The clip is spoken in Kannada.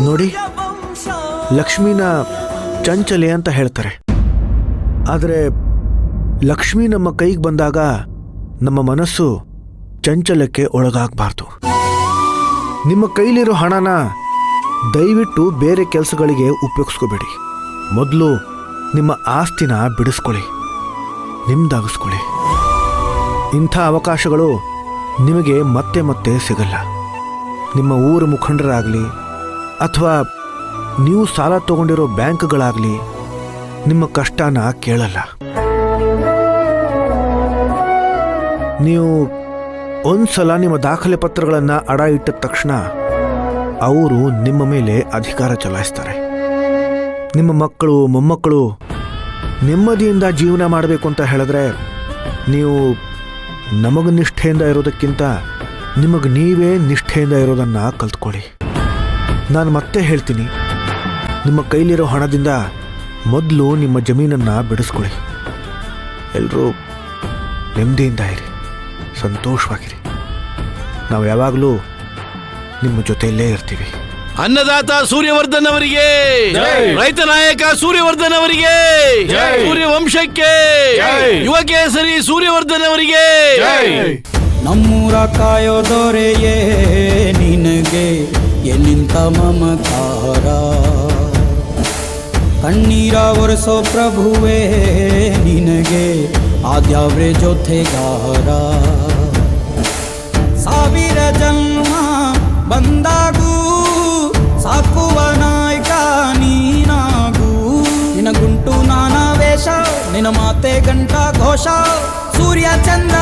ನೋಡಿ, ಲಕ್ಷ್ಮಿನ ಚಂಚಲೆ ಅಂತ ಹೇಳ್ತಾರೆ. ಆದರೆ ಲಕ್ಷ್ಮಿ ನಮ್ಮ ಕೈಗೆ ಬಂದಾಗ ನಮ್ಮ ಮನಸ್ಸು ಚಂಚಲಕ್ಕೆ ಒಳಗಾಗಬಾರ್ದು. ನಿಮ್ಮ ಕೈಲಿರೋ ಹಣನ ದಯವಿಟ್ಟು ಬೇರೆ ಕೆಲಸಗಳಿಗೆ ಉಪಯೋಗಿಸ್ಕೋಬೇಡಿ. ಮೊದಲು ನಿಮ್ಮ ಆಸ್ತಿನ ಬಿಡಿಸ್ಕೊಳ್ಳಿ, ನಿಮ್ದಾಗಿಸ್ಕೊಳ್ಳಿ. ಇಂಥ ಅವಕಾಶಗಳು ನಿಮಗೆ ಮತ್ತೆ ಮತ್ತೆ ಸಿಗಲ್ಲ. ನಿಮ್ಮ ಊರ ಮುಖಂಡರಾಗಲಿ ಅಥವಾ ನೀವು ಸಾಲ ತಗೊಂಡಿರೋ ಬ್ಯಾಂಕ್ಗಳಾಗಲಿ ನಿಮ್ಮ ಕಷ್ಟನ ಕೇಳಲ್ಲ. ನೀವು ಒಂದ್ಸಲ ನಿಮ್ಮ ದಾಖಲೆ ಪತ್ರಗಳನ್ನು ಅಡ ಇಟ್ಟ ತಕ್ಷಣ ಅವರು ನಿಮ್ಮ ಮೇಲೆ ಅಧಿಕಾರ ಚಲಾಯಿಸ್ತಾರೆ. ನಿಮ್ಮ ಮಕ್ಕಳು ಮೊಮ್ಮಕ್ಕಳು ನೆಮ್ಮದಿಯಿಂದ ಜೀವನ ಮಾಡಬೇಕು ಅಂತ ಹೇಳಿದ್ರೆ ನೀವು ನಮಗೆ ನಿಷ್ಠೆಯಿಂದ ಇರೋದಕ್ಕಿಂತ ನಿಮಗೆ ನೀವೇ ನಿಷ್ಠೆಯಿಂದ ಇರೋದನ್ನು ಕಲ್ತ್ಕೊಳ್ಳಿ. ನಾನು ಮತ್ತೆ ಹೇಳ್ತೀನಿ, ನಿಮ್ಮ ಕೈಲಿರೋ ಹಣದಿಂದ ಮೊದಲು ನಿಮ್ಮ ಜಮೀನನ್ನು ಬಿಡಿಸ್ಕೊಳ್ಳಿ. ಎಲ್ಲರೂ ನೆಮ್ಮದಿಯಿಂದ ಇರಿ, ಸಂತೋಷವಾಗಿರಿ. ನಾವು ಯಾವಾಗಲೂ ನಿಮ್ಮ ಜೊತೆಯಲ್ಲೇ ಇರ್ತೀವಿ. ಅನ್ನದಾತ ಸೂರ್ಯವರ್ಧನ್ ಅವರಿಗೆ, ರೈತ ನಾಯಕ ಸೂರ್ಯವರ್ಧನ್ ಅವರಿಗೆ, ಸೂರ್ಯವಂಶಕ್ಕೆ, ಯುವ ಕೇಸರಿ ಸೂರ್ಯವರ್ಧನ್ ಅವರಿಗೆ. ನಮ್ಮೂರ ಕಾಯೋ ದೊರೆಯೇ ನಿನಗೆ ಎಲ್ಲಿಂತ ಮಮಕಾರ, ಕಣ್ಣೀರ ಒರೆಸೋ ಪ್ರಭುವೇ ನಿನಗೆ ಆದ್ಯಾವ್ರೆ ಜೊತೆಗಾರ. ಸಾವಿರ ಜನ್ಮ ಬಂದಾಗೂ ಸಾಕುವ ನಾಯಕ ನೀನಾಗೂ. ನಿನ ಗುಂಟು ನಾನಾ ವೇಷ, ನಿನ ಮಾತೆ ಗಂಟ ಘೋಷ, ಸೂರ್ಯ ಚಂದ್ರ